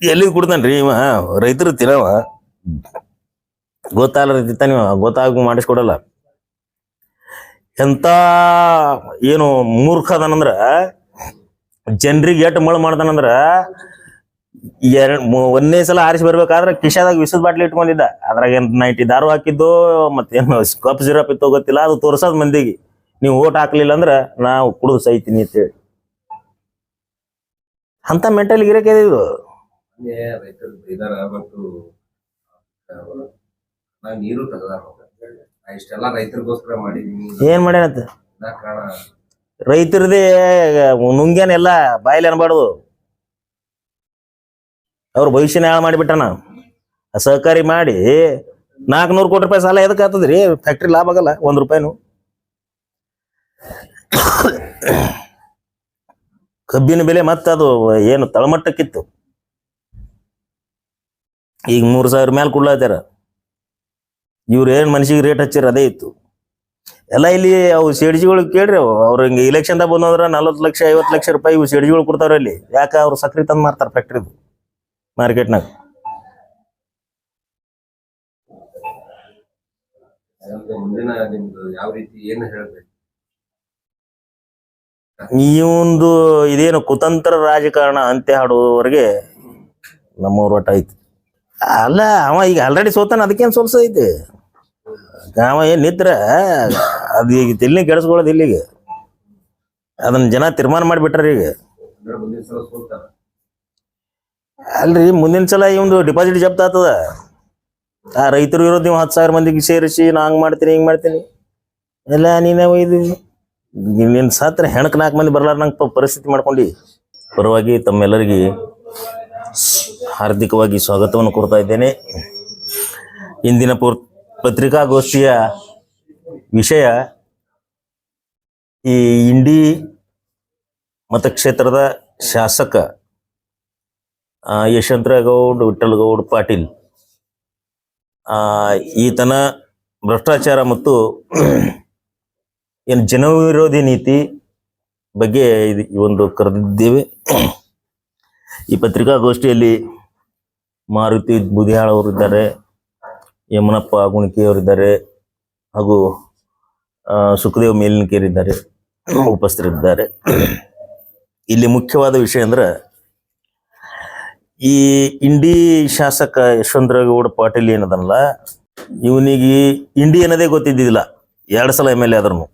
ಎಲ್ಲಿ ಕುಡ್ತಾನ್ರಿ ಇವ ರೈತರು ತಿನ್ನವ ಗೊತ್ತಾಗಲ್ಲ ತಿಂತಾನ ಇವ ಗೊತ್ತಾಗ ಮಾಡಿಸ್ಕೊಡಲ್ಲ. ಎಂತ ಏನು ಮೂರ್ಖ ಅದನಂದ್ರ ಜನರಿಗೆ ಎಟ್ ಮಳ ಮಾಡ್ತಾನಂದ್ರ ಒಂದೇ ಸಲ ಆರಿಸಿ ಬರ್ಬೇಕಾದ್ರೆ ಕಿಶಾದಾಗ ವಿಸದ ಬಾಟ್ಲಿ ಇಟ್ಕೊಂಡಿದ್ದ. ಅದ್ರಾಗ ಏನ್ ನೈಟಿ ದಾರು ಹಾಕಿದ್ದು ಮತ್ತೇನು ಕಪ್ ಸಿರಪ್ ಇತ್ತು ಗೊತ್ತಿಲ್ಲ. ಅದು ತೋರ್ಸದ್ ಮಂದಿಗೆ ನೀವು ಓಟ್ ಹಾಕ್ಲಿಲ್ಲ ಅಂದ್ರ ನಾವು ಕುಡಿದು ಸೈತೀನಿ ಅಂತೇಳಿ. ಅಂತ ಮೆಂಟಲ್ ಗಿರಕ್ಕೆ ಇದು. ನೀರು ಇಷ್ಟೆಲ್ಲ ರೈತರಿಗೋಸ್ಕರ ಮಾಡಿದೀನಿ. ಏನ್ ಮಾಡ್ಯಾನಂತ ರೈತರದೇ ನುಂಗ್ಯಾನೆಲ್ಲ ಬಾಯಿಲೆ ಅನ್ಬಾರ್ದು. ಅವ್ರ ಭವಿಷ್ಯನ ಹಾಳು ಮಾಡಿಬಿಟ್ಟನ. ಸಹಕಾರಿ ಮಾಡಿ 400 ಕೋಟಿ ರೂಪಾಯಿ ಸಾಲ ಎದಕ್ಕೆ ಆಗ್ತದ್ರಿ? ಫ್ಯಾಕ್ಟ್ರಿ ಲಾಭ ಆಗಲ್ಲ 1 ರೂಪಾಯಿನು. ಕಬ್ಬಿನ ಬೆಲೆ ಮತ್ತೆ ಅದು ಏನು ತಳಮಟ್ಟಕ್ಕಿತ್ತು, ಈಗ 3,000 ಮೇಲೆ ಕೊಡ್ಲಾತಾರ. ಇವ್ರು ಏನ್ ಮನುಷ್ಯಗೆ ರೇಟ್ ಹಚ್ಚಿರ ಅದೇ ಇತ್ತು ಎಲ್ಲ. ಇಲ್ಲಿ ಅವು ಸೇಡ್ಜಿಗಳಿಗೆ ಕೇಳ್ರಿ, ಅವ್ರ ಹಿಂಗೆ ಇಲೆಕ್ಷನ್ದಾಗ ಬಂದಂದ್ರ 40 ಲಕ್ಷ 50 ಲಕ್ಷ ರೂಪಾಯಿ ಇವು ಸೇಡ್ಜಿಗಳು ಕೊಡ್ತಾವ್ರ. ಅಲ್ಲಿ ಯಾಕೆ ಅವ್ರು ಸಕ್ರಿ ತಂದು ಮಾರ್ತಾರ ಫ್ಯಾಕ್ಟ್ರಿದು ಮಾರ್ಕೆಟ್ನಾಗ. ಯಾವ ರೀತಿ ಏನು ಹೇಳ್ಬೇಕು? ಈ ಒಂದು ಇದೇನು ಕುತಂತ್ರ ರಾಜಕಾರಣ ಅಂತ್ಯ ಹಾಡುವವರೆಗೆ ನಮ್ಮವ್ರ ಒಟ್ಟ ಐತಿ. ಅಲ್ಲ ಅವ ಈಗ ಆಲ್ರೆಡಿ ಸೋತಾನ, ಅದಕ್ಕೇನು ಸೋಲ್ಸೈತಿ? ಅವ ಏನ್ ನಿತ್ರ ಅದು ಈಗ ತಿಲ್ಲಿ ಕೆಡಿಸ್ಕೊಳ್ಳೋದು ಇಲ್ಲಿಗೆ. ಅದನ್ನ ಜನ ತೀರ್ಮಾನ ಮಾಡಿಬಿಟ್ರ ಈಗ. ಅಲ್ರಿ ಮುಂದಿನ ಸಲ ಇವಂದು ಡಿಪಾಸಿಟ್ ಜಪ್ತ ಆಗ್ತದ. ಆ ರೈತರು ಇರೋದು ನೀವು 10,000 ಮಂದಿಗೆ ಸೇರಿಸಿ ನಾ ಹಂಗ್ ಮಾಡ್ತೀನಿ ಹಿಂಗ್ ಮಾಡ್ತೀನಿ ಎಲ್ಲ ನೀನೇ ಒಯ್ದು ನಿನ್ ಸತ್ರ ಹೆಣಕ್ 4 ಮಂದಿ ಬರ್ಲಾರ ನಂಗೆ ಪರಿಸ್ಥಿತಿ ಮಾಡ್ಕೊಂಡು. ಪರವಾಗಿ ತಮ್ಮೆಲ್ಲರಿಗೆ ಹಾರ್ದಿಕವಾಗಿ ಸ್ವಾಗತವನ್ನು ಕೋರ್ತಾ ಇದ್ದೇನೆ. ಇಂದಿನ ಪತ್ರಿಕಾಗೋಷ್ಠಿಯ ವಿಷಯ ಈ ಇಂಡಿ ಮತಕ್ಷೇತ್ರದ ಶಾಸಕ ಯಶವಂತಗೌಡ ವಿಠ್ಠಲಗೌಡ ಪಾಟೀಲ್ ಈತನ ಭ್ರಷ್ಟಾಚಾರ ಮತ್ತು ಏನು ಜನವಿರೋಧಿ ನೀತಿ ಬಗ್ಗೆ ಈ ಒಂದು ಕರೆದಿದ್ದೇವೆ. ಈ ಪತ್ರಿಕಾಗೋಷ್ಠಿಯಲ್ಲಿ ಮಾರುತಿ ಬುದಿಯಾಳ್ ಅವರಿದ್ದಾರೆ, ಯಮನಪ್ಪ ಗುಣಿಕೆಯವರಿದ್ದಾರೆ, ಹಾಗೂ ಸುಖದೇವ್ ಮೇಲಿನಕೇರಿದ್ದಾರೆ, ಉಪಸ್ಥಿತರಿದ್ದಾರೆ. ಇಲ್ಲಿ ಮುಖ್ಯವಾದ ವಿಷಯ ಅಂದ್ರೆ ಈ ಇಂಡಿ ಶಾಸಕ ಯಶವಂತಗೌಡ ಪಾಟೀಲ್ ಏನದನಲ್ಲ, ಇವನಿಗೆ ಇಂಡಿ ಅನ್ನೋದೇ ಗೊತ್ತಿದ್ದಿಲ್ಲ. 2 ಸಲ MLA ಆದ್ರೂ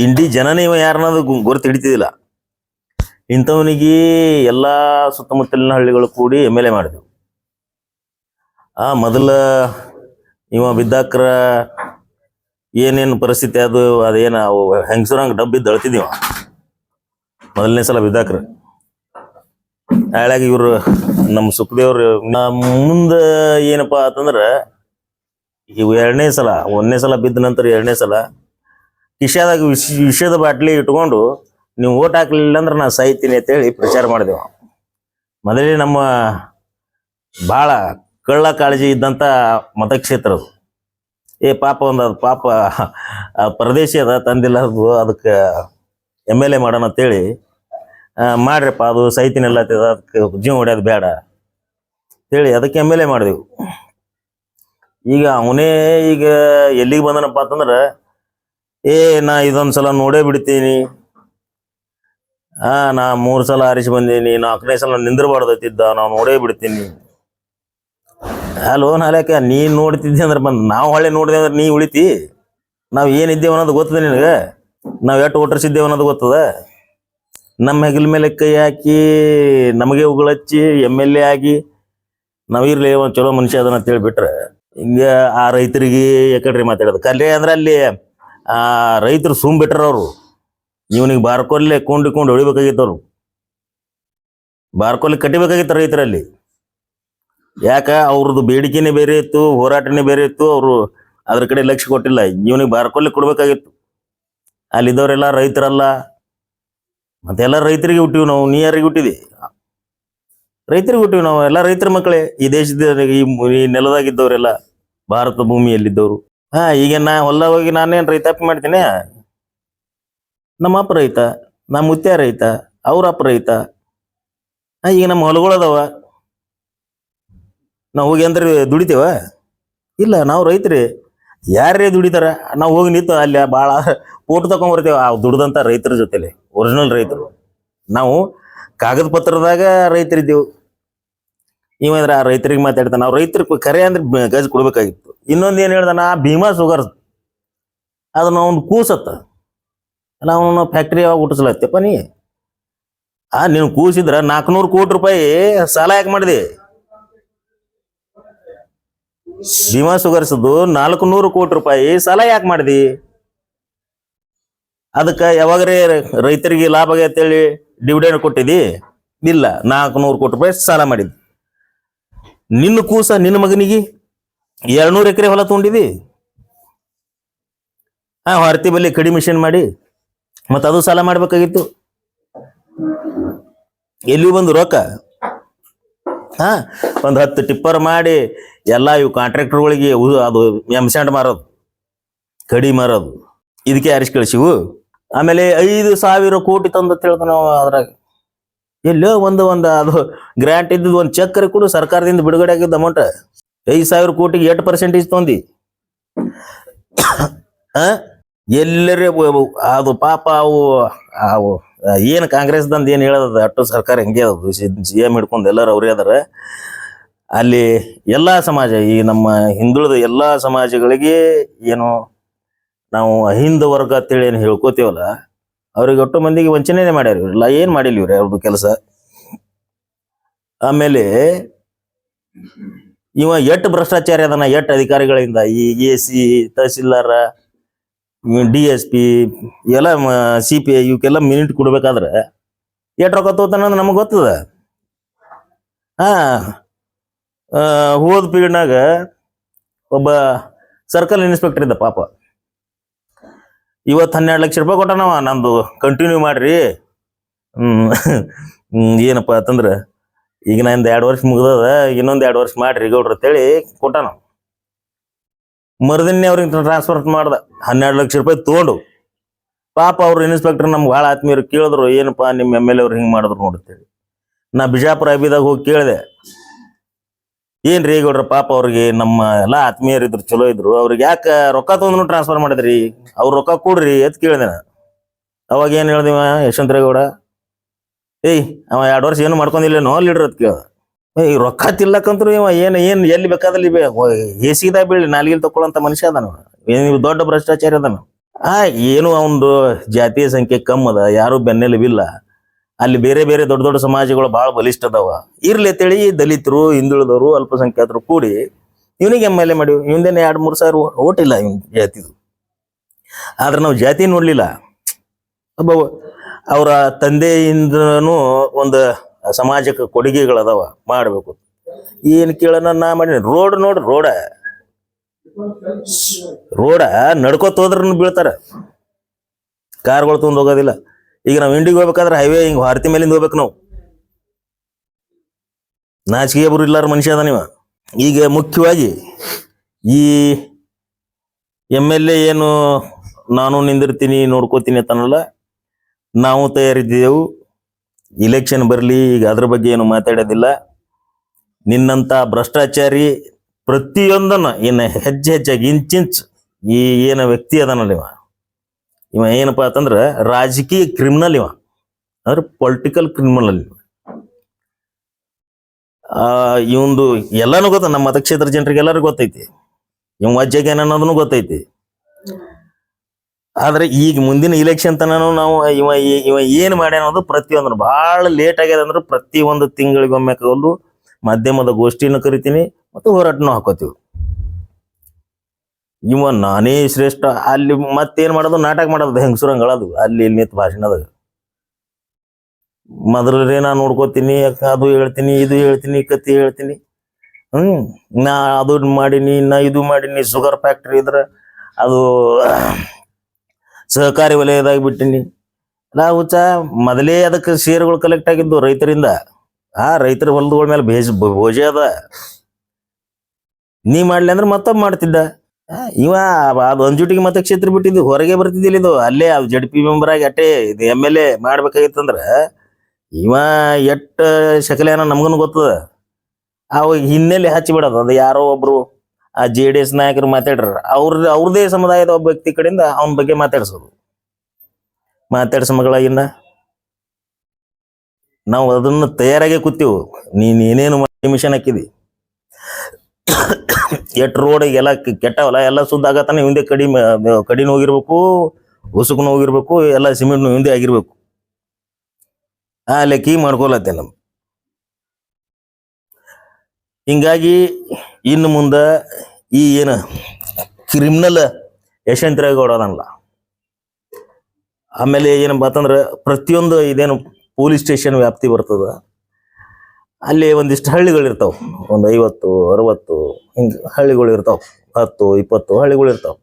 ಇಂಡಿ ಜನನೇ ಇವ ಯಾರನ್ನೋದು ಗುರುತು ಹಿಡಿತಿದ್ದಿಲ್ಲ. ಇಂಥವನಿಗೆ ಎಲ್ಲ ಸುತ್ತಮುತ್ತಲಿನ ಹಳ್ಳಿಗಳು ಕೂಡಿ MLA ಮಾಡಿದೆವು. ಮೊದಲ ಇವ ಬಿದ್ದಾಕ್ರ ಏನೇನು ಪರಿಸ್ಥಿತಿ ಅದೇನು ಅವು ಹೆಂಗಸರಂಗೆ ಡಬ್ಬಿದ್ದು ಅಳ್ತಿದ್ದೀವ ಮೊದಲನೇ ಸಲ ಬಿದ್ದಾಕ್ರ. ಹಾಳಾಗಿ ಇವರು ನಮ್ಮ ಸುಖದೇವ್ರು ಮುಂದೆ ಏನಪ್ಪಾ ಅಂತಂದ್ರೆ ಇವು 2ನೇ ಸಲ, 1ನೇ ಸಲ ಬಿದ್ದ ನಂತರ 2ನೇ ಸಲ ಕಿಶಾದಾಗ ವಿಷದ ಬಾಟ್ಲಿ ಇಟ್ಕೊಂಡು ನೀವು ಓಟ್ ಹಾಕ್ಲಿಲ್ಲ ಅಂದ್ರೆ ನಾ ಸಾಯ್ತೀನಿ ಅಂತೇಳಿ ಪ್ರಚಾರ ಮಾಡಿದೆವು. ಮೊದಲೇ ನಮ್ಮ ಭಾಳ ಕಳ್ಳ ಕಾಳಜಿ ಇದ್ದಂಥ ಮತಕ್ಷೇತ್ರ ಅದು. ಪಾಪ ಅದು ಪಾಪ ಪ್ರದೇಶ ಅದ ತಂದಿಲ್ಲ, ಅದಕ್ಕೆ MLA ಮಾಡೋಣ ಅಂತೇಳಿ ಮಾಡ್ರಪ್ಪ, ಅದು ಸೈತಿನೆಲ್ಲ ಅದಕ್ಕೆ ಜೀವ ಹೊಡ್ಯೋದು ಬೇಡ ಹೇಳಿ ಅದಕ್ಕೆ MLA ಮಾಡಿದೆವು. ಈಗ ಅವನೇ ಈಗ ಎಲ್ಲಿಗೆ ಬಂದನಪ್ಪ ಅಂತಂದ್ರೆ ನಾ ಇದೊಂದು ಸಲ ನೋಡೇ ಬಿಡ್ತೀನಿ, ನಾ 3 ಸಲ ಆರಿಸಿ ಬಂದೀನಿ, 4ನೇ ಸಲ ನಿಂದಿರಬಾರ್ದತ್ತಿದ್ದ, ನಾವು ನೋಡೇ ಬಿಡ್ತೀನಿ. ಅಲ್ಲೋ ನಾಲ್ಕ ನೀನ್ ನೋಡ್ತಿದ್ದಿ ಅಂದ್ರೆ ಬಂದು ನಾವು ಹೊಳೆ ನೋಡಿದೆ ಅಂದ್ರೆ ನೀ ಉಳಿತಿ. ನಾವು ಏನಿದ್ದೇವೆ ಅನ್ನೋದು ಗೊತ್ತದ ನಿನಗೆ, ನಾವು ಎಷ್ಟು ಓಟರ್ಸಿದ್ದೇವೆ ಅನ್ನೋದು ಗೊತ್ತದ. ನಮ್ಮ ಹೆಗಲ ಮೇಲೆ ಕೈ ಹಾಕಿ ನಮಗೆ ಉಗುಳಚ್ಚಿ MLA ಆಗಿ ನಾವಿರ್ಲಿ ಒಂದು ಚಲೋ ಮನುಷ್ಯ ಅದನ್ನ ಅಂತೇಳ್ಬಿಟ್ರೆ ಹಿಂಗೆ ಆ ರೈತರಿಗೆ ಯಾಕಡ್ರಿ ಮಾತಾಡೋದು ಕಲ್ರಿ ಅಂದ್ರೆ ಅಲ್ಲಿ ರೈತರು ಸುಮ್ ಬಿಟ್ರ. ಅವರು ಇವನಿಗೆ ಬಾರ್ಕೊಲ್ಲೇ ಕೊಂಡು ಹೊಡಿಬೇಕಾಗಿತ್ತವ್ರು, ಬಾರ್ಕೊಲ್ಲಿ ಕಟ್ಟಿಬೇಕಾಗಿತ್ತು ರೈತರಲ್ಲಿ. ಯಾಕ ಅವ್ರದ್ದು ಬೇಡಿಕೆನೇ ಬೇರೆ ಇತ್ತು, ಹೋರಾಟನೇ ಬೇರೆ ಇತ್ತು. ಅವರು ಅದ್ರ ಕಡೆ ಲಕ್ಷ್ಯ ಕೊಟ್ಟಿಲ್ಲ. ಇವನಿಗೆ ಬಾರ್ಕೊಲ್ಲಿ ಕೊಡ್ಬೇಕಾಗಿತ್ತು. ಅಲ್ಲಿದ್ದವರೆಲ್ಲ ರೈತರಲ್ಲ, ಮತ್ತೆಲ್ಲ ರೈತರಿಗೆ ಹುಟ್ಟಿವಿ ನಾವು. ನೀ ಯಾರಿಗೆ ಹುಟ್ಟಿದಿ? ರೈತರಿಗೆ ಹುಟ್ಟಿವಿ ನಾವು. ಎಲ್ಲ ರೈತರ ಮಕ್ಕಳೇ. ಈ ದೇಶದ ಈ ನೆಲದಾಗಿದ್ದವರೆಲ್ಲ ಭಾರತ ಭೂಮಿಯಲ್ಲಿದ್ದವರು. ಈಗ ನಾ ಹೊಲ ಹೋಗಿ ನಾನೇನು ರೈತಾಪಿ ಮಾಡ್ತೀನಿ? ನಮ್ಮ ಅಪ್ಪ ರೈತ, ನಮ್ಮ ಮುತ್ಯ ರೈತ, ಅವ್ರ ಅಪ್ಪ ರೈತ. ಈಗ ನಮ್ಮ ಹೊಲಗಳದಾವ, ನಾವು ಹೋಗಿ ಅಂದ್ರೆ ದುಡಿತೇವ? ಇಲ್ಲ, ನಾವು ರೈತರಿ. ಯಾರೇ ದುಡಿತಾರ ನಾವು ಹೋಗಿ ನಿಂತು ಅಲ್ಲಿ ಭಾಳ ಫೋಟೋ ತಗೊಂಡ್ಬರ್ತೇವೆ ಆ ದುಡ್ದಂಥ ರೈತರ ಜೊತೆಲಿ, ಒರಿಜಿನಲ್ ರೈತರು. ನಾವು ಕಾಗದ ಪತ್ರದಾಗ ರೈತರಿದ್ದೆವು. ಇವಂದ್ರೆ ಆ ರೈತರಿಗೆ ಮಾತಾಡ್ತಾನೆ. ನಾವು ರೈತರಿಗೆ ಕರೆ ಅಂದ್ರೆ ಗಜ್ ಕೊಡ್ಬೇಕಾಗಿತ್ತು. ಇನ್ನೊಂದು ಏನು ಹೇಳ್ದಾನ, ಭೀಮಾ ಸುಗರ್ ಅದನ್ನ ಅವ್ನು ಕೂಸತ್ತ. ಅಲ್ಲ, ಅವನು ಫ್ಯಾಕ್ಟ್ರಿ ಯಾವಾಗ ಹುಟ್ಟಿಸ್ಲತ್ತಪ್ಪ ನೀ? ನೀನು ಕೂಸಿದ್ರ 400 ಕೋಟಿ ರೂಪಾಯಿ ಸಾಲ ಯಾಕೆ ಮಾಡಿದೆ? ಭೀಮಾ ಸುಗರ್ಸದ್ದು 400 ಕೋಟಿ ರೂಪಾಯಿ ಸಾಲ ಯಾಕೆ ಮಾಡಿದಿ? ಅದಕ್ಕೆ ಯಾವಾಗ್ರೆ ರೈತರಿಗೆ ಲಾಭ ಆಗೈತೇಳಿ ಡಿವಿಡೆಂಡ್ ಕೊಟ್ಟಿದಿ? ಇಲ್ಲ, 400 ಕೋಟಿ ರೂಪಾಯಿ ಸಾಲ ಮಾಡಿದ್ವಿ. ನಿನ್ನ ಕೂಸ ನಿನ್ನ ಮಗನಿಗೆ 200 ಎಕರೆ ಹೊಲ ತೊಗೊಂಡಿದಿ. ಹೊರತಿ ಬಲ್ಲಿ ಕಡಿ ಮಿಷನ್ ಮಾಡಿ ಮತ್ತೆ ಅದು ಸಾಲ ಮಾಡ್ಬೇಕಾಗಿತ್ತು. ಎಲ್ಲಿ ಬಂದು ರೊಕ್ಕ? ಒಂದು 10 ಟಿಪ್ಪರ್ ಮಾಡಿ ಎಲ್ಲ ಇವು ಕಾಂಟ್ರಾಕ್ಟರ್ಗಳಿಗೆ ಅದು ಎಂಸೆಂಟ್ ಮಾರೋದು, ಕಡಿ ಮಾರೋದು, ಇದಕ್ಕೆ ಆರಿಸಿ ಕಳಿಸಿವು. ಆಮೇಲೆ 5,000 ಕೋಟಿ ತಂದು ಹೇಳ್ದ ನಾವು. ಅದ್ರಾಗ ಎಲ್ಲೋ ಒಂದು ಅದು ಗ್ರಾಂಟ್ ಇದ್ದದ್ದು ಒಂದು ಚೆಕ್ ಕೂಡ ಸರ್ಕಾರದಿಂದ ಬಿಡುಗಡೆ ಆಗಿದ್ದ ಅಮೌಂಟ್ 5,000 ಕೋಟಿಗೆ 8% ತೊಂದಿ. ಎಲ್ಲರೇ ಅದು ಪಾಪ ಅವು ಏನು ಕಾಂಗ್ರೆಸ್ದಂದು ಏನು ಹೇಳೋದು ಅಟ್ಟು ಸರ್ಕಾರ ಹೆಂಗೆ ಅದು CM ಹಿಡ್ಕೊಂಡು ಎಲ್ಲರೂ ಅವ್ರೇ ಅದಾರ. ಅಲ್ಲಿ ಎಲ್ಲ ಸಮಾಜ, ಈ ನಮ್ಮ ಹಿಂದುಳಿದ ಎಲ್ಲ ಸಮಾಜಗಳಿಗೆ ಏನು ನಾವು ಅಹಿಂದ ವರ್ಗ ಅಂತೇಳಿ ಏನು ಹೇಳ್ಕೋತೀವಲ್ಲ, ಅವ್ರಿಗೆ ಒಟ್ಟು ಮಂದಿಗೆ ವಂಚನೆ ಮಾಡ್ಯಾರ. ಇವರೆಲ್ಲ ಏನು ಮಾಡಿಲ್ಲ ಇವ್ರೆ ಅವ್ರದ್ದು ಕೆಲಸ. ಆಮೇಲೆ ಇವ ಎಟ್ಟು ಭ್ರಷ್ಟಾಚಾರ ಅದನ್ನ ಎಟ್ಟು ಅಧಿಕಾರಿಗಳಿಂದ, ಈ AC, ತಹಸೀಲ್ದಾರ, DSP ಇವೆಲ್ಲ CPI ಇವಕ್ಕೆಲ್ಲ ಮಿನಿಟ್ ಕೊಡ್ಬೇಕಾದ್ರೆ ಎಷ್ಟು ರೊಕ್ಕ ತಗೋತಾನ ಅಂದ್ರೆ ನಮಗೆ ಗೊತ್ತದ. ಹೋದ ಪೀರಿಯಡ್ನಾಗ ಒಬ್ಬ ಸರ್ಕಲ್ ಇನ್ಸ್ಪೆಕ್ಟರ್ ಇದ್ದ ಪಾಪ. ಇವತ್ತು 12 ಲಕ್ಷ ರೂಪಾಯಿ ಕೊಟ್ಟಾನವ. ನಂದು ಕಂಟಿನ್ಯೂ ಮಾಡ್ರಿ, ಏನಪ್ಪ ಅಂತಂದ್ರೆ ಈಗ ನಂದು 2 ವರ್ಷ ಮುಗ್ದದ, ಇನ್ನೊಂದು 2 ವರ್ಷ ಮಾಡ್ರಿ ಗೌಡ್ರ ಅಂತೇಳಿ ಕೊಟ್ಟಾನ. ಮರುದಿನ್ನೇ ಅವ್ರಿಗೆ ಟ್ರಾನ್ಸ್ಫರ್ ಮಾಡ್ದ 12 ಲಕ್ಷ ರೂಪಾಯಿ ತೊಗೊಂಡು. ಪಾಪ ಅವ್ರು ಇನ್ಸ್ಪೆಕ್ಟರ್ ನಮ್ಗೆ ಭಾಳ ಆತ್ಮೀಯರು ಕೇಳಿದ್ರು, ಏನಪ್ಪಾ ನಿಮ್ಮ MLA ಅವ್ರು ಹಿಂಗೆ ಮಾಡಿದ್ರು ನೋಡುತ್ತೇಳಿ. ನಾ ಬಿಜಾಪುರ ಅಬಿದಾಗ ಹೋಗಿ ಕೇಳಿದೆ, ಏನ್ರಿ ಗೌಡ್ರ ಪಾಪ ಅವ್ರಿಗೆ ನಮ್ಮ ಎಲ್ಲ ಆತ್ಮೀಯರಿದ್ರು, ಚಲೋ ಇದ್ರು, ಅವ್ರಿಗೆ ಯಾಕೆ ರೊಕ್ಕ ತೊಗೊಂಡು ಟ್ರಾನ್ಸ್ಫರ್ ಮಾಡಿದ್ರಿ? ಅವ್ರು ರೊಕ್ಕ ಕೊಡ್ರಿ ಅಂತ ಕೇಳಿದೆ ನಾ. ಅವಾಗ ಏನು ಹೇಳ್ದಿವ ಯಶವಂತರೇಗೌಡ, ಅವ 2 ವರ್ಷ ಏನು ಮಾಡ್ಕೊಂಡಿಲ್ಲೇನೋ ಲೀಡ್ರ್ ಅಂತ ಕೇಳ್ದ. ರೊಕ್ಕ ತಿಲ್ಲಕಂತ್ರು ಇವ ಏನು ಎಲ್ಲಿ ಬೇಕಾದಲ್ಲಿ ಹೇಸಿದಾಗ ಬೀಳಿ ನಾಲ್ಗಿಲ್ ತಗೊಳ್ಳಂತ ಮನುಷ್ಯ ಅದಾನ. ನೀವು ದೊಡ್ಡ ಭ್ರಷ್ಟಾಚಾರ ಅದಾನ. ಏನು ಅವನದು ಜಾತಿಯ ಸಂಖ್ಯೆ ಕಮ್ಮದ, ಯಾರು ಬೆನ್ನೆಲುಬಿಲ್ಲ. ಅಲ್ಲಿ ಬೇರೆ ಬೇರೆ ದೊಡ್ಡ ದೊಡ್ಡ ಸಮಾಜಗಳು ಭಾಳ ಬಲಿಷ್ಠ ಅದಾವ. ಇರ್ಲಿ ಅಂತೇಳಿ ದಲಿತರು, ಹಿಂದುಳಿದವರು, ಅಲ್ಪಸಂಖ್ಯಾತರು ಕೂಡಿ ಇವನಿಗೆ MLA ಮಾಡಿವಿ. ಇವಂದೇನೆ 2-3 ಸಾವಿರ ಓಟ್ ಇಲ್ಲ ಇವನ್ ಜಾತಿದು. ಆದ್ರೆ ನಾವು ಜಾತಿ ನೋಡ್ಲಿಲ್ಲ. ಅವರ ತಂದೆಯಿಂದನೂ ಒಂದು ಸಮಾಜಕ್ಕೆ ಕೊಡುಗೆಗಳದಾವ, ಮಾಡಬೇಕು. ಏನು ಕೇಳೋಣ ನಾ ಮಾಡಿ. ರೋಡ್ ನೋಡ್ರಿ, ರೋಡ ನಡ್ಕೋತ ಹೋದ್ರೂ ಬೀಳ್ತಾರ, ಕಾರ್ಗಳು ತೊಗೊಂಡು ಹೋಗೋದಿಲ್ಲ. ಈಗ ನಾವು ಇಂಡಿಗೆ ಹೋಗ್ಬೇಕಾದ್ರೆ ಹೈವೇ ಹಿಂಗೆ ಭಾರತಿ ಮೇಲಿಂದ ಹೋಗ್ಬೇಕು ನಾವು. ನಾಚಿಕೆ ಬರು ಇಲ್ಲಾರ ಮನುಷ್ಯ ಅದ ನೀವ. ಈಗ ಮುಖ್ಯವಾಗಿ ಈ MLA ಏನು ನಾನು ನಿಂದಿರ್ತೀನಿ ನೋಡ್ಕೋತೀನಿ ಅಂತನಲ್ಲ, ನಾವು ತಯಾರಿದ್ದೇವು. ಇಲೆಕ್ಷನ್ ಬರಲಿ, ಈಗ ಅದ್ರ ಬಗ್ಗೆ ಏನು ಮಾತಾಡೋದಿಲ್ಲ. ನಿನ್ನಂತ ಭ್ರಷ್ಟಾಚಾರಿ ಪ್ರತಿಯೊಂದನ್ನ ಇನ್ನು ಹೆಚ್ಚಾಗಿ ಇಂಚಿಂಚ್ ಈ ಏನ ವ್ಯಕ್ತಿ ಅದನಲ್ಲ ಇವ ಏನಪ್ಪಾ ಅಂತಂದ್ರೆ ರಾಜಕೀಯ ಕ್ರಿಮಿನಲ್. ಇವ ಅಂದ್ರೆ ಪೊಲಿಟಿಕಲ್ ಕ್ರಿಮಿನಲ್. ಇವಂದು ಎಲ್ಲಾನು ಗೊತ್ತ, ನಮ್ಮ ಮತಕ್ಷೇತ್ರ ಜನರಿಗೆ ಎಲ್ಲರಿಗೂ ಗೊತ್ತೈತಿ. ಇವ್ ವಜ್ಜಾಗ ಅನ್ನೋದನ್ನು ಗೊತ್ತೈತಿ. ಆದ್ರೆ ಈಗ ಮುಂದಿನ ಇಲೆಕ್ಷನ್ ತನೂ ನಾವು ಇವ ಏನ್ ಮಾಡ್ಯಾನ ಅನ್ನೋದು ಪ್ರತಿಯೊಂದು ಬಹಳ ಲೇಟ್ ಆಗ್ಯದ. ಅಂದ್ರೆ ಪ್ರತಿಯೊಂದು ತಿಂಗಳಿಗೊಮ್ಮೆ ಕಲ್ಲು ಮಾಧ್ಯಮದ ಗೋಷ್ಠಿನ ಕರಿತೀನಿ ಮತ್ತು ಹೋರಾಟನೂ ಹಾಕೋತೀವಿ. ಇವ ನಾನೇ ಶ್ರೇಷ್ಠ, ಅಲ್ಲಿ ಮತ್ತೇನ್ ಮಾಡೋದು, ನಾಟಕ ಮಾಡೋದು, ಹೆಂಗಸುರಂಗಳದು ಅಲ್ಲಿ ಇಲ್ಲಿ ನಿಂತು ಭಾಷಣದಾಗ. ಮೊದಲೇ ನಾ ನೋಡ್ಕೋತೀನಿ, ಅದು ಹೇಳ್ತೀನಿ, ಇದು ಹೇಳ್ತೀನಿ, ಕತ್ತಿ ಹೇಳ್ತೀನಿ. ನಾ ಅದು ಮಾಡೀನಿ, ನಾ ಇದು ಮಾಡೀನಿ. ಶುಗರ್ ಫ್ಯಾಕ್ಟ್ರಿ ಇದ್ರೆ ಅದು ಸಹಕಾರಿ ವಲಯದಾಗ ಬಿಟ್ಟಿನಿ. ಹುಚ್ಚ ಮೊದಲೇ ಅದಕ್ಕೆ ಷೇರುಗಳು ಕಲೆಕ್ಟ್ ಆಗಿದ್ದು ರೈತರಿಂದ. ರೈತರ ಹೊಲದಗಳ ಮೇಲೆ ಭೋಜೆ ಅದ. ನೀ ಮಾಡ್ಲಿ ಅಂದ್ರೆ ಮತ್ತೊಬ್ಬ ಮಾಡ್ತಿದ್ದ. ಇವ ಅದು ಅಂಜುಟಿಗೆ ಮತಕ್ಷೇತ್ರ ಬಿಟ್ಟಿದ್ದು, ಹೊರಗೆ ಬರ್ತಿದ್ದಿಲ್ಲ. ಇದು ಅಲ್ಲೇ ZP ಮೆಂಬರ್ ಆಗಿ ಅಟ್ಟೆ ಇದು MLA ಮಾಡ್ಬೇಕಾಗಿತ್ತಂದ್ರ ಇವ ಎಟ್ಟ ಶಕಲೇನ ನಮ್ಗನು ಗೊತ್ತದ. ಅವಾಗ ಹಿನ್ನೆಲೆ ಹಚ್ಚಿ ಬಿಡೋದು. ಅದು ಯಾರೋ ಒಬ್ರು ಆ JDS ನಾಯಕರು ಮಾತಾಡ್ರ ಅವ್ರದೇ ಸಮುದಾಯದ ಒಬ್ಬ ವ್ಯಕ್ತಿ ಕಡೆಯಿಂದ ಅವನ ಬಗ್ಗೆ ಮಾತಾಡ್ಸೋದು. ಮಾತಾಡ್ಸ ಮಗಳಾಗಿನ್ನ ನಾವು ಅದನ್ನ ತಯಾರಾಗೆ ಕೂತೀವಿ. ನೀನ್ ಏನೇನು ಮಿಷನ್ ಹಾಕಿದಿ, ಎಟ್ ರೋಡ್ ಎಲ್ಲ ಕೆಟ್ಟವಲ್ಲ, ಎಲ್ಲ ಸುದ್ದ ಆಗತ್ತಾನೆ ಹಿಂದೆ ಕಡಿನ ಹೋಗಿರ್ಬೇಕು, ಉಸುಕನು ಹೋಗಿರ್ಬೇಕು, ಎಲ್ಲ ಸಿಮೆಂಟ್ ಹಿಂದೆ ಆಗಿರ್ಬೇಕು. ಆ ಲೆಕ್ಕಿ ಮಾಡ್ಕೊಳತ್ತೆ ನಮ್. ಹಿಂಗಾಗಿ ಇನ್ನು ಮುಂದ ಈ ಏನ ಕ್ರಿಮಿನಲ್ ಯಶವಂತರಾಯಗೌಡ ಅದನ್ನಲ್ಲ, ಆಮೇಲೆ ಏನಪ್ಪ ಅಂತಂದ್ರೆ ಪ್ರತಿಯೊಂದು ಇದೇನು ಪೊಲೀಸ್ ಸ್ಟೇಷನ್ ವ್ಯಾಪ್ತಿ ಬರ್ತದ, ಅಲ್ಲಿ ಒಂದಿಷ್ಟು ಹಳ್ಳಿಗಳಿರ್ತಾವ, ಒಂದು 50 60 ಹಿಂಗೆ ಹಳ್ಳಿಗಳು ಇರ್ತಾವ, 10 20 ಹಳ್ಳಿಗಳು ಇರ್ತಾವ.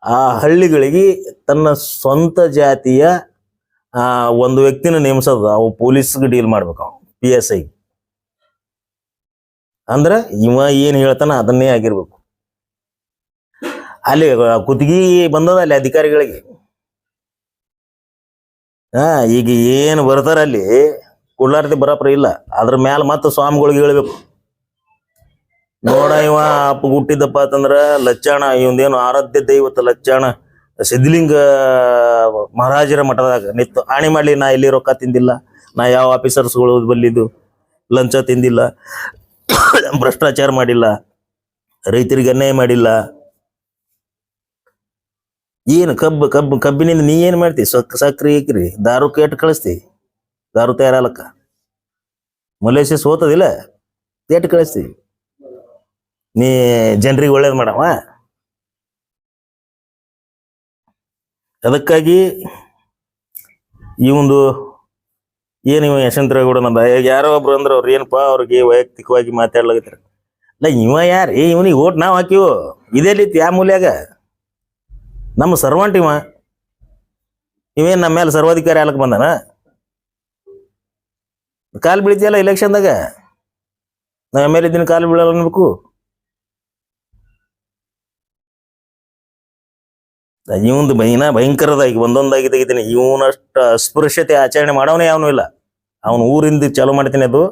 ಆ ಹಳ್ಳಿಗಳಿಗೆ ತನ್ನ ಸ್ವಂತ ಜಾತಿಯ ಒಂದು ವ್ಯಕ್ತಿನ ನೇಮಿಸೋದು, ಅವು ಪೊಲೀಸ್ಗೆ ಡೀಲ್ ಮಾಡ್ಬೇಕು. ಅವ PSI ಅಂದ್ರೆ ಇವ ಏನ್ ಹೇಳ್ತಾನ ಅದನ್ನೇ ಆಗಿರ್ಬೇಕು. ಅಲ್ಲಿ ಕುತ್ತಿಗೆ ಬಂದದ ಅಲ್ಲಿ ಅಧಿಕಾರಿಗಳಿಗೆ. ಈಗ ಏನು ಬರ್ತಾರ ಅಲ್ಲಿ ಕೊಡ್ಲಾರ್ತಿ ಬರಪ್ರ ಇಲ್ಲ, ಅದ್ರ ಮ್ಯಾಲ ಮತ್ತೆ ಸ್ವಾಮಿಗಳಿಗೆ ಹೇಳ್ಬೇಕು. ನೋಡ ಇವ ಅಪ್ಪ ಹುಟ್ಟಿದಪ್ಪ ಅಂತಂದ್ರ ಲಚ್ಚಾಣ, ಇವಂದೇನು ಆರಾಧ್ಯ ದೈವತ ಲಚ್ಚಾಣ ಸಿದ್ಧಲಿಂಗ ಮಹಾರಾಜರ ಮಠದಾಗ ನಿತ್ತು ಆಣಿ ಮಾಡ್ಲಿ, ನಾ ಎಲ್ಲಿ ರೊಕ್ಕ ತಿಂದಿಲ್ಲ, ನಾ ಯಾವ ಆಫೀಸರ್ಸ್ಗಳು ಬಲ್ಲಿದ್ದು ಲಂಚ ತಿಂದಿಲ್ಲ, ಭ್ರಷ್ಟಾಚಾರ ಮಾಡಿಲ್ಲ, ರೈತರಿಗೆ ಅನ್ಯಾಯ ಮಾಡಿಲ್ಲ. ಏನು ಕಬ್ಬಿನಿಂದ ನೀ ಏನ್ ಮಾಡ್ತಿ? ಸಕ್ರಿ ಏಕ್ರಿ ದಾರು ಕೇಟ್ ಕಳಿಸ್ತಿ, ದಾರು ತಯಾರಲಕ್ಕ ಮಲೇಷ್ಯಾ ಸೋತದಿಲ್ಲ, ಕೇಟ್ ಕಳಿಸ್ತಿ. ನೀ ಜನರಿಗೆ ಒಳ್ಳೇದ್ ಮಾಡವ. ಅದಕ್ಕಾಗಿ ಈ ಒಂದು ಏನು ಇವ ಯಶವಂತರಾಯಗೌಡ ನಂದ ಯಾರೋ ಒಬ್ರು ಅಂದ್ರೆ ಅವ್ರು ಏನಪ್ಪಾ ಅವ್ರಿಗೆ ವೈಯಕ್ತಿಕವಾಗಿ ಮಾತಾಡ್ಲಾಗತ್ತಾರ. ಇಲ್ಲ ಇವ ಯಾರು, ಇವನಿಗೆ ಓಟ್ ನಾವು ಹಾಕಿವು, ಇದೇ ರೀತಿ ಯಾವ ಮೂಲ್ಯಾಗ ನಮ್ಮ ಸರ್ವಂಟ್ ಇವ. ಇವೇನ್ ನಮ್ಮ ಮೇಲೆ ಸರ್ವಾಧಿಕಾರಿ ಆಲಕ್ ಬಂದಾನ? ಕಾಲು ಬೀಳ್ತಿಯಲ್ಲ ಎಲೆಕ್ಷನ್ದಾಗ, ನಾವ್ ಮೇಲೆ ಇದ್ದೀನಿ ಕಾಲು ಬೀಳಲ್ಲ ಅನ್ಬೇಕು. ಇವಂದು ಭಯಂಕರದ ಈಗ ಒಂದೊಂದಾಗಿ ತೆಗಿತೀನಿ. ಇವನಷ್ಟ ಅಸ್ಪೃಶ್ಯತೆ ಆಚರಣೆ ಮಾಡೋನೇ ಯಾವನು ಇಲ್ಲ. ಅವನ ಊರಿಂದ ಚಾಲೂ ಮಾಡ್ತೀನಿ, ಅದು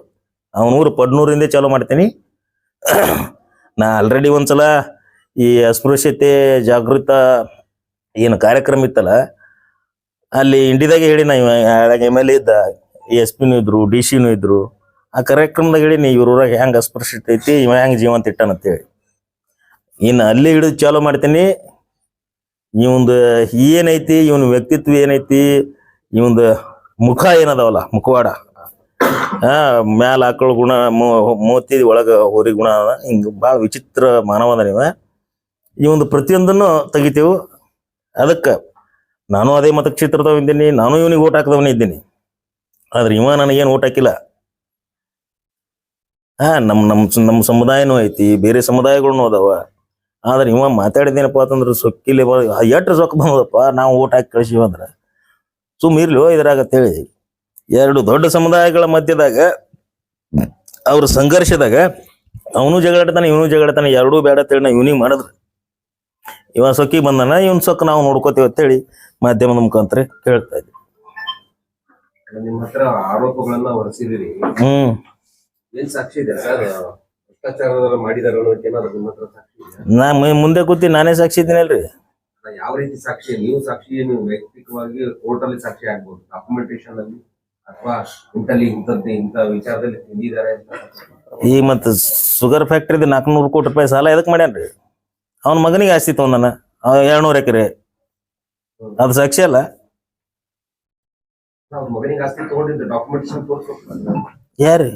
ಅವನ ಊರು ಪಡ್ನೂರಿಂದ ಚಾಲೂ ಮಾಡ್ತೀನಿ. ನಾ ಆಲ್ರೆಡಿ ಒಂದ್ಸಲ ಈ ಅಸ್ಪೃಶ್ಯತೆ ಜಾಗೃತ ಏನು ಕಾರ್ಯಕ್ರಮ ಇತ್ತಲ್ಲ, ಅಲ್ಲಿ ಇಂಡಿಯಾದಾಗೆ ಹೇಳಿ ನಾ MLA ಇದ್ದ, SP ಇದ್ರು, DC ಇದ್ರು. ಆ ಕಾರ್ಯಕ್ರಮದಾಗ ಹೇಳಿ ಇವ್ರ ಊರಾಗ ಹೆಂಗ್ ಅಸ್ಪೃಶ್ಯತೆ ಐತಿ, ಇವ ಹೆಂಗ್ ಜೀವಂತ ಇಟ್ಟಾನಂತೇಳಿ. ಇನ್ನು ಅಲ್ಲಿ ಹಿಡಿದು ಚಾಲೂ ಮಾಡ್ತೀನಿ. ಇವಂದು ಏನೈತಿ, ಇವನ್ ವ್ಯಕ್ತಿತ್ವ ಏನೈತಿ, ಇವಂದು ಮುಖ ಏನದಾವಲ್ಲ, ಮುಖವಾಡ, ಮ್ಯಾಲ ಆಕಳ ಗುಣ, ಮೋತಿ ಒಳಗ ಹೋರಿ ಗುಣ ಅದ. ಹಿಂಗ ಭಾಳ ವಿಚಿತ್ರ ಮಾನವದ ನೀವ. ಇವಂದು ಪ್ರತಿಯೊಂದನ್ನು ತೆಗಿತೇವು. ಅದಕ್ಕ ನಾನು ಅದೇ ಮತಕ್ಷೇತ್ರದವ ಇದ್ದೀನಿ, ನಾನು ಇವನಿಗೆ ಓಟ್ ಹಾಕದವನೇ ಇದ್ದೀನಿ. ಆದ್ರೆ ಇವ ನನಗೇನು ಓಟ್ ಹಾಕಿಲ್ಲ. ನಮ್ಮ ನಮ್ಮ ನಮ್ಮ ಸಮುದಾಯನೂ ಐತಿ, ಬೇರೆ ಸಮುದಾಯಗಳನ್ನೂ ಅದಾವ. ಆದ್ರೆ ಇವ ಮಾತಾಡಿದೇನಪ್ಪ ಅಂತಂದ್ರೆ ಸೊಕ್ಕಿಲಿ ಎಷ್ಟು ಸೊಕ್ಕ ಬಂದದಪ್ಪ, ನಾವು ಓಟ್ ಹಾಕಿ ಕಳಿಸಿವ ಅಂದ್ರೆ ಸುಮ್ ಇರ್ಲಿ ಇದ್ರಾಗತ್ತೇಳಿ. ಎರಡು ದೊಡ್ಡ ಸಮುದಾಯಗಳ ಮಧ್ಯದಾಗ ಅವ್ರ ಸಂಘರ್ಷದಾಗ ಅವನು ಜಗಳಾಡ್ತಾನೆ, ಇವನು ಜಗಳಾಡ್ತಾನೆ, ಎರಡೂ ಬೇಡ ಅಂತೇಳಿ ನಾ ಇವನಿಗೆ ಮಾಡಿದ್ರು. ಇವ ಸೊಕ್ಕಿ ಬಂದಾನ, ಇವನ್ ಸೊಕ್ಕ ನಾವು ನೋಡ್ಕೋತೀವಿ ಅಂತೇಳಿ ಮಾಧ್ಯಮದ ಮುಖಾಂತರ ಕೇಳ್ತಾ ಇದ್ವಿ. ನಿಮ್ಮ ಹತ್ರ ಆರೋಪಗಳನ್ನ ಹೊರಸಿದಿರಿ, ಏನ್ ಸಾಕ್ಷಿ ಇದೆ ಸರ್? ಭ್ರಷ್ಟಾಚಾರ ಮಾಡಿದಾರ ಅನ್ನೋದಕ್ಕೆ ಏನಾದ್ರು ನಿಮ್ಮ ಹತ್ರ ಸಾಕ್ಷಿ ಇದೆ? ನಾ ಮುಂದೆ ಕೂತಿ ನಾನೇ ಸಾಕ್ಷಿ ಇದ್ದೀನಲ್ರಿ. ಯಾವ ರೀತಿ ಸಾಕ್ಷಿ? ನೀವು ಸಾಕ್ಷಿ, ನೀವು ವೈಯಕ್ತಿಕವಾಗಿ ಕೋರ್ಟ್ ಅಲ್ಲಿ ಸಾಕ್ಷಿ ಆಗ್ಬೋದು, ಡಾಕ್ಯುಮೆಂಟೇಶನ್ ಅಲ್ಲಿ, ಅಥವಾ ಇಂತಲ್ಲಿ ಇಂಥ ವಿಚಾರದಲ್ಲಿ ತಿಂದಿದ್ದಾರೆ ಅಂತ. ಈ ಮತ್ತ ಶುಗರ್ ಫ್ಯಾಕ್ಟ್ರಿದ 400 ಕೋಟಿ ರೂಪಾಯಿ ಸಾಲ ಎದಕ್ ಮಾಡ್ಯಾನ್ರಿ? ಅವನ ಮಗನಿಗೆ ಆಸ್ತಿ ತಗೊಂಡಾನ 200 ಎಕರೆ. ಅದು ಸಾಕ್ಷಿ ಅಲ್ಲ? ಅವ್ರ ಮಗನಿಗೆ ಆಸ್ತಿ ತಗೊಂಡಿದ್ದು ಡಾಕ್ಯುಮೆಂಟೇಶನ್ ತೋರಿಸ್ಬೇಕು. ಯಾರಿ?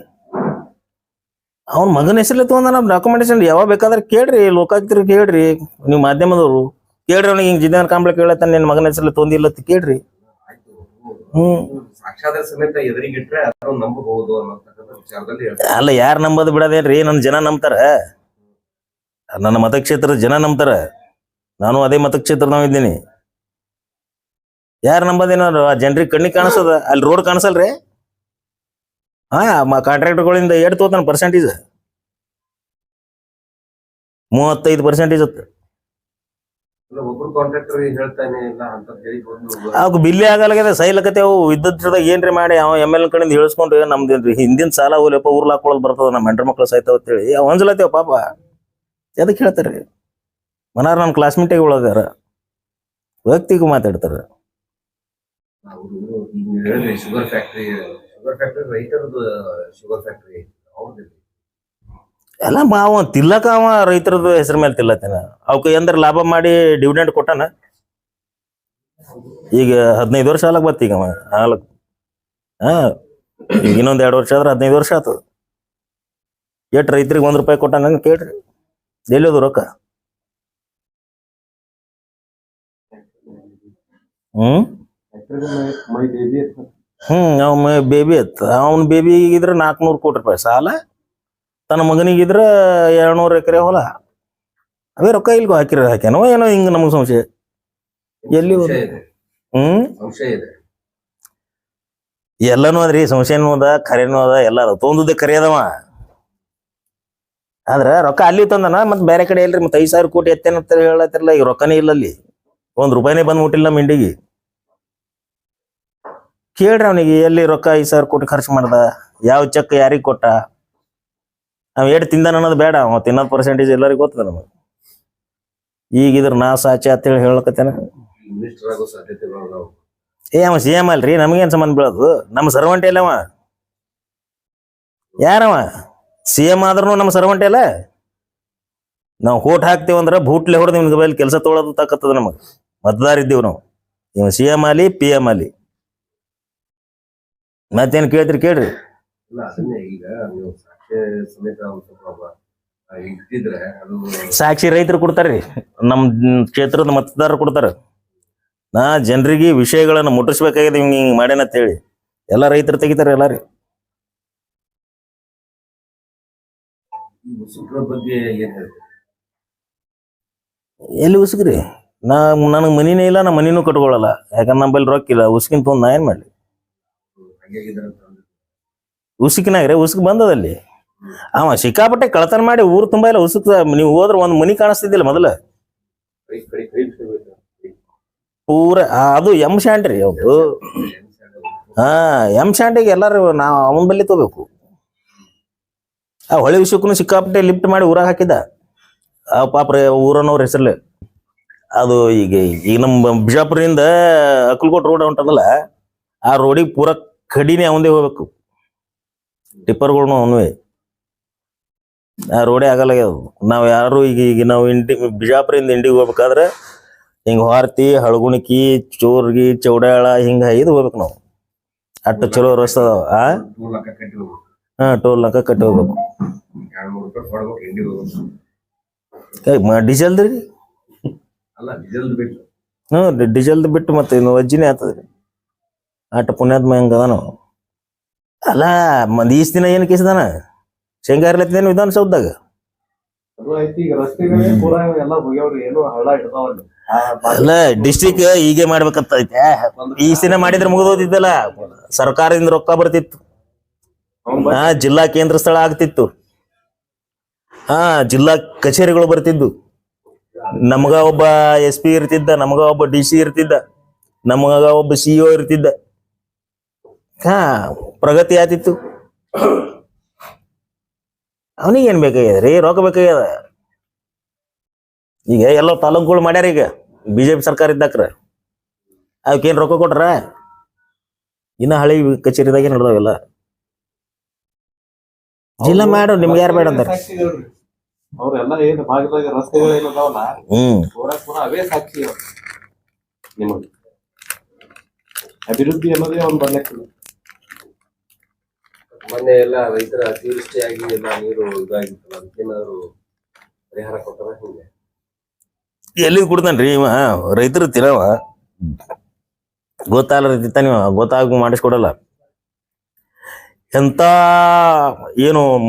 ಅವ್ನ ಮಗನ ಹೆಸರಲ್ಲೇ ತಗೊಂಡಾನ ಡಾಕ್ಯುಮೆಂಟೇಶನ್. ಯಾವಾಗ ಬೇಕಾದ್ರೆ ಕೇಳ್ರಿ, ಲೋಕಾಯುಕ್ತರು ಕೇಳ್ರಿ, ನೀವು ಮಾಧ್ಯಮದವರು ಕೇಳ್ರಿ. ಅವ್ನಿಗೆ ಹಿಂಗ್ ಜಿದ್ದಾನ ಕಾಂಬ್ಳೆ ಕೇಳತ್ತಾನ, ನಿನ್ನ ಮಗನ ಹೆಸರಲ್ಲೇ ತೊಂದಿಲ್ಲ ಅಂತ ಕೇಳ್ರಿ. ಸಾಕ್ಷಾಧಾರ ಸಮೇತ ಎದುರಿಗಿಟ್ರೆ ಅದನ್ನು ನಂಬಬಹುದು ಅನ್ನೋತಕ್ಕಂಥ ವಿಚಾರದಲ್ಲಿ ಅಲ್ಲ, ಯಾರು ನಂಬೋದು ಬಿಡೋದೇನ್ರಿ? ನನ್ನ ಜನ ನಂಬ್ತಾರ, ನನ್ನ ಮತಕ್ಷೇತ್ರದ ಜನ ನಂಬ್ತಾರ. ನಾನು ಅದೇ ಮತಕ್ಷೇತ್ರದವ ಇದ್ದೀನಿ. ಯಾರು ನಂಬೋದೇನೋ ಆ ಜನರಿಗೆ ಕಣ್ಣಿಗೆ ಕಾಣಿಸ್ತದ. ಅಲ್ಲಿ ರೋಡ್ ಕಾಣಿಸಲ್ರಿ? ಕಾಂಟ್ರಾಕ್ಟರ್ಗಳಿಂದ ಎಷ್ಟು ತಗೋತಾನ ಪರ್ಸೆಂಟೇಜ್? 35% ಒಬ್ರು ಕಾಂಟ್ರಾಕ್ಟರ್ ಹೇಳ್ತಾನೆ ಇಲ್ಲ ಅಂತ ಹೇಳಿ ಅವ್ ಬಿಲ್ಲಿ ಆಗಲ್ಲಾಗ್ಯದ ಸೈಲಕತೆ ಅವು ಇದ್ದದಾಗ ಏನ್ರಿ ಮಾಡಿ ಅವ ಎಮ್ ಎಲ್ ಕಡೆಯಿಂದ ಇಳಿಸ್ಕೊಂಡು ನಮ್ದು ಹಿಂದಿನ ಸಾಲ ಹೋಲಿಯಪ್ಪ ಊರ್ಲ ಹಾಕೊಳ್ಳೋದು ಬರ್ತದ ನಮ್ಮ ಹೆಂಡ್ರ ಮಕ್ಳು ಸಾಯ್ತಾವ ಅಂತೇಳಿ ಅವ್ ಅಂಜಲತ್ತೇವ ಪಾಪ ಎದಕ್ ಹೇಳ್ತಾರ್ರಿ ಮನಾರ ನಮ್ಮ ಕ್ಲಾಸ್ಮೇಟಿಗೆ ಉಳದಾರ ವ್ಯಕ್ತಿಗೂ ಮಾತಾಡ್ತಾರ. ಅವರು ಈಗ ಹೇಳಿದ್ರಿ ಶುಗರ್ ಫ್ಯಾಕ್ಟ್ರಿ ರೈತರದ್ದು ಶುಗರ್ ಫ್ಯಾಕ್ಟ್ರಿ ಅವ್ರದ್ದು ಎಲ್ಲ ಅವ ತಿಲ್ಲಕ ಅವ ರೈತರದ್ದು ಹೆಸರ ಮೇಲೆ ತಿಲ್ಲತ್ತೇನ ಅವಕ್ಕೆ ಎಂದ್ರ ಲಾಭ ಮಾಡಿ ಡಿವಿಡೆಂಡ್ ಕೊಟ್ಟಾನ. ಈಗ 15 ವರ್ಷ ಆಲಕ್ ಬತ್ತ ಈಗ ಅವ ಹಾಲಕ್ ಈಗ ಇನ್ನೊಂದ್ 2 ವರ್ಷ ಆದ್ರೆ 15 ವರ್ಷ ಆತದ. ಎಟ್ ರೈತರಿಗೆ ₹1 ಕೊಟ್ಟಾನ ಕೇಳ್ರಿ ಎಲ್ಲಿ ಹೋದು ರೊಕ್ಕ? ಅವ್ ಬೇಬಿ ಅತ್ತ ಅವನ್ ಬೇಬಿ ಇದ್ರ ₹400 ಕೋಟಿ ಸಾಲ, ತನ್ನ ಮಗನಿಗಿದ್ರ 200 ಎಕರೆ ಹೊಲ. ಅವೇ ರೊಕ್ಕ ಇಲ್ಗೋ ಹಾಕ್ಯಾನೋ ಏನೋ ಹಿಂಗ ನಮಗ್ ಸಂಶಯ ಎಲ್ಲಿ ಸಂಶಯ ಇದೆ. ಎಲ್ಲನೂ ಅದ್ರಿ ಸಂಶಯನೂ ಅದ ಖರೇನೂ ಅದ ಎಲ್ಲ ಅದ ತೊಂದದ್ದೇ ಖರೆ ಅದವ. ಆದ್ರ ರೊಕ್ಕ ಅಲ್ಲಿ ತಂದನ ಮತ್ ಬೇರೆ ಕಡೆ ಇಲ್ರಿ ಮತ್ 5,000 ಕೋಟಿ ಎತ್ತೇನಂತ ಹೇಳತ್ತಿರಲ್ಲ. ಈಗ ರೊಕ್ಕನೇ ಇಲ್ಲ ಅಲ್ಲಿ, ₹1 ಬಂದ್ ಮುಟ್ಟಿಲ್ಲ ನಮ್ಮ ಇಂಡಿಗೆ. ಕೇಳ್ರಿ ಅವನಿಗೆ ಎಲ್ಲಿ ರೊಕ್ಕ 5,000 ಕೋಟಿ ಖರ್ಚು ಮಾಡ್ದ, ಯಾವ ಚೆಕ್ ಯಾರಿಗ್ ಕೊಟ್ಟ, ಅವ್ ಏಟ್ ತಿಂದಾನ ಅನ್ನೋದು ಬೇಡ, ಅವ ತಿನ್ನೋದ್ ಪರ್ಸೆಂಟೇಜ್ ಎಲ್ಲರಿಗೂ ಗೊತ್ತದ ನಮಗ್. ಈಗಿದ್ರ ನಾ ಸಾಚೆ ಅಂತೇಳಿ ಹೇಳಕತ್ತೇನ. ಮಿನಿಸ್ಟರ್ ಆಗೋ ಸಾಧ್ಯತೆಗಳು ಅವ CM ಅಲ್ರಿ, ನಮಗೇನ್ ಸಂಬಂಧ ಬೀಳೋದು? ನಮ್ಮ ಸರ್ವಂಟೆ ಅಲ್ಲ ಅವ. ಯಾರವ CM ಆದ್ರೂ ನಮ್ಮ ಸರ್ವಂಟೆ ಅಲ್ಲ. ನಾವು ಓಟ್ ಹಾಕ್ತೇವಂದ್ರ ಬೂಟ್ಲೆ ಹೊಡೆದು ನಿಮ್ಗೆ ಬೈಲ್ ಕೆಲಸ ತೊಗೊಳೋದು ತಾಕತ್ತದ ನಮಗ್. ಮತದಾರ ಇದ್ದೀವಿ ನಾವು. ಇವ CM ಆಲಿ PM ಆಲಿ ಮತ್ತೇನ್ ಕೇಳ್ತೀರಿ ಕೇಳ್ರಿ. ಇಲ್ಲ ಅದನ್ನೇ ಈಗ ನೀವು ಸಾಕ್ಷ್ಯ ಸಮೇತ ಇಟ್ಟಿದ್ರೆ ಅದು ಸಾಕ್ಷಿ ರೈತರು ಕೊಡ್ತಾರ್ರಿ, ನಮ್ ಕ್ಷೇತ್ರದ ಮತದಾರರು ಕೊಡ್ತಾರ. ನಾ ಜನರಿಗೆ ವಿಷಯಗಳನ್ನ ಮುಟ್ಟಿಸ್ಬೇಕಾಗಿದೆ ಹಿಂಗ್ ಮಾಡ್ಯಾನಂತ ಹೇಳಿ ಎಲ್ಲಾ ರೈತರು ತೆಗಿತಾರ ಎಲ್ಲ ರೀ. ಈ ಉಸುಕ್ರ ಬಗ್ಗೆ ಏನ್ ಹೇಳ್ತೀರಿ? ಎಲ್ಲಿ ಉಸುಕ್ರಿ? ನನಗ್ ಮನಿನೇ ಇಲ್ಲ, ನಾ ಮನಿನೂ ಕಟ್ಕೊಳಲ್ಲ. ಯಾಕಂದ್ರೆ ನಮ್ಮಲ್ಲಿ ರೊಕ್ಕ ಇಲ್ಲ. ಉಸುಕಿನ ತೊಂದ್ ನಾ ಏನ್ ಮಾಡ್ಲಿ? ಉಸುಕಿನಾಗ್ರೆ ಉಸುಕ್ ಬಂದದಲ್ಲಿ ಅವ ಸಿಕ್ಕಾಪಟ್ಟೆ ಕಳತನ ಮಾಡಿ ಊರು ತುಂಬಾ ಇಲ್ಲ ಉಸುಕ್. ನೀವು ಹೋದ್ರ ಒಂದ್ ಮನಿ ಕಾಣಿಸ್ತಿದ್ದಿಲ್ಲ ಮೊದಲ ಪೂರ. ಅದು ಎಮ್ ಶಾಂಡ್ರಿ ಅವ್ರು. ಎಮ್ ಶಾಂಡಿಗೆ ಎಲ್ಲಾರು ನಾವ್ ಅವನ್ ಬಲ್ಲಿ ತಗೋಬೇಕು. ಆ ಹೊಳೆ ವಿಷಯಕ್ಕೂ ಸಿಕ್ಕಾಪಟ್ಟೆ ಲಿಫ್ಟ್ ಮಾಡಿ ಊರಾಗ ಹಾಕಿದ್ದ. ಆ ಪಾಪ ಊರನ್ನವ್ರ ಹೆಸರ್ಲೆ ಅದು. ಈಗ ನಮ್ಮ ಬಿಜಾಪುರದಿಂದ ಅಕ್ಕಲ್ಕೋಟ್ ರೋಡ್ ಹೊಂಟದಲ್ಲ, ಆ ರೋಡಿಗೆ ಪೂರ ಕಡಿನೇ ಅವಂದೇ ಹೋಗ್ಬೇಕು. ಟಿಪ್ಪರ್ಗಳ್ನು ಅವನ್ವೇ. ಆ ರೋಡೇ ಆಗಲ್ಲ. ನಾವ್ ಯಾರು ಈಗ ನಾವು ಬಿಜಾಪುರದಿಂದ ಇಂಡಿಗೆ ಹೋಗ್ಬೇಕಾದ್ರೆ ಹಿಂಗ ಹಾರ್ತಿ, ಹಳಗುಣಿಕಿ, ಚೋರ್ಗಿ, ಚೌಡಾಳ ಹಿಂಗ ಇದು ಹೋಗ್ಬೇಕು ನಾವು. ಅಟ್ಟು ಚಲೋ ರಸ್ತೆ ಅದಾವ. ಟೋಲ್ ನಾಕ ಕಟ್ಟಿ ಹೋಗ್ಬೇಕು. ಡೀಸೆಲ್ದ್ರಿ? ಡೀಸೆಲ್ದ್ ಬಿಟ್ಟು ಮತ್ತೆ ಇನ್ನು ವಜ್ಜಿನೇ ಆಗ್ತದ್ರಿ. ಅಟ್ಟು ಪುಣ್ಯಾತ್ಮ ಹೆಂಗದ ನಾವು. ಅಲ್ಲ ಈಸ್ ದಿನ ಏನ್ ಕೇಸದಾನ ಶೇಂಗಾ ಇರ್ಲತ್ತೇನು ವಿಧಾನಸೌಧದಾಗ? ಅಲ್ಲ ಡಿಸ್ಟ್ರಿಕ್ ಹೀಗೆ ಮಾಡ್ಬೇಕಂತ ಐತೆ. ಈ ದಿನ ಮಾಡಿದ್ರೆ ಮುಗಿದೋದಿದ್ದಲ್ಲ. ಸರ್ಕಾರದಿಂದ ರೊಕ್ಕ ಬರ್ತಿತ್ತು. ಜಿಲ್ಲಾ ಕೇಂದ್ರ ಸ್ಥಳ ಆಗ್ತಿತ್ತು. ಜಿಲ್ಲಾ ಕಚೇರಿಗಳು ಬರ್ತಿದ್ದು. ನಮಗ ಒಬ್ಬ SP ಇರ್ತಿದ್ದ, ನಮಗ ಒಬ್ಬ DC ಇರ್ತಿದ್ದ, ನಮಗ ಒಬ್ಬ CO ಇರ್ತಿದ್ದ. ಪ್ರಗತಿ ಆತಿತ್ತು. ಅವನಿಗೇನ್ ಬೇಕಾಗ್ಯದ್ರಿ? ರೊಕ್ಕ ಬೇಕಾಗ್ಯದ. ಈಗ ಎಲ್ಲ ತಾಲೂಕುಗಳು ಮಾಡ್ಯಾರ. ಈಗ BJP ಸರ್ಕಾರ ಇದ್ದಾಕ್ರ ಅವಕ್ಕೇನ್ ರೊಕ್ಕ ಕೊಟ್ರ? ಇನ್ನ ಹಳಿ ಕಚೇರಿದಾಗೆ ನಡೆದವೆಲ್ಲ. ಜಿಲ್ಲಾ ಮಾಡು, ನಿಮ್ಗೆ ಯಾರು ಬೇಡ ಅಂತಾರ? ಅವ್ರೆಲ್ಲ ಏನ್ ಭಾಗದಾಗ ರಸ್ತೆಗಳು ಏನದಾವಲ್ಲ, ಅವೇ ಸಾಕ್ಷಿ ನಿಮಗೆ. ಅಭಿವೃದ್ಧಿ ಅನ್ನೋದೇ ಒಂದು ಬರ್ಲಿಕ್ಕಿಲ್ಲ. ಮೊನ್ನೆ ಎಲ್ಲ ರೈತರ ಅತಿವೃಷ್ಟಿಯಾಗಿ ಎಲ್ಲ ನೀರು ಇದಾಗಿತ್ತಲ್ಲ, ಅದಕ್ಕೇನಾದ್ರು ಪರಿಹಾರ ಕೊಟ್ಟಾರ? ಹಿಂಗೆ ಎಲ್ಲಿ ಕೊಡ್ತಾನ್ರಿ ಇವ? ರೈತರು ತಿರವ ಗೊತ್ತಾಗಲ್ಲ ರೈತ, ನೀವು ಗೊತ್ತಾಗ ಮಾಡಿಸ್ಕೊಡಲ್ಲ. ಎಂತ ಏನು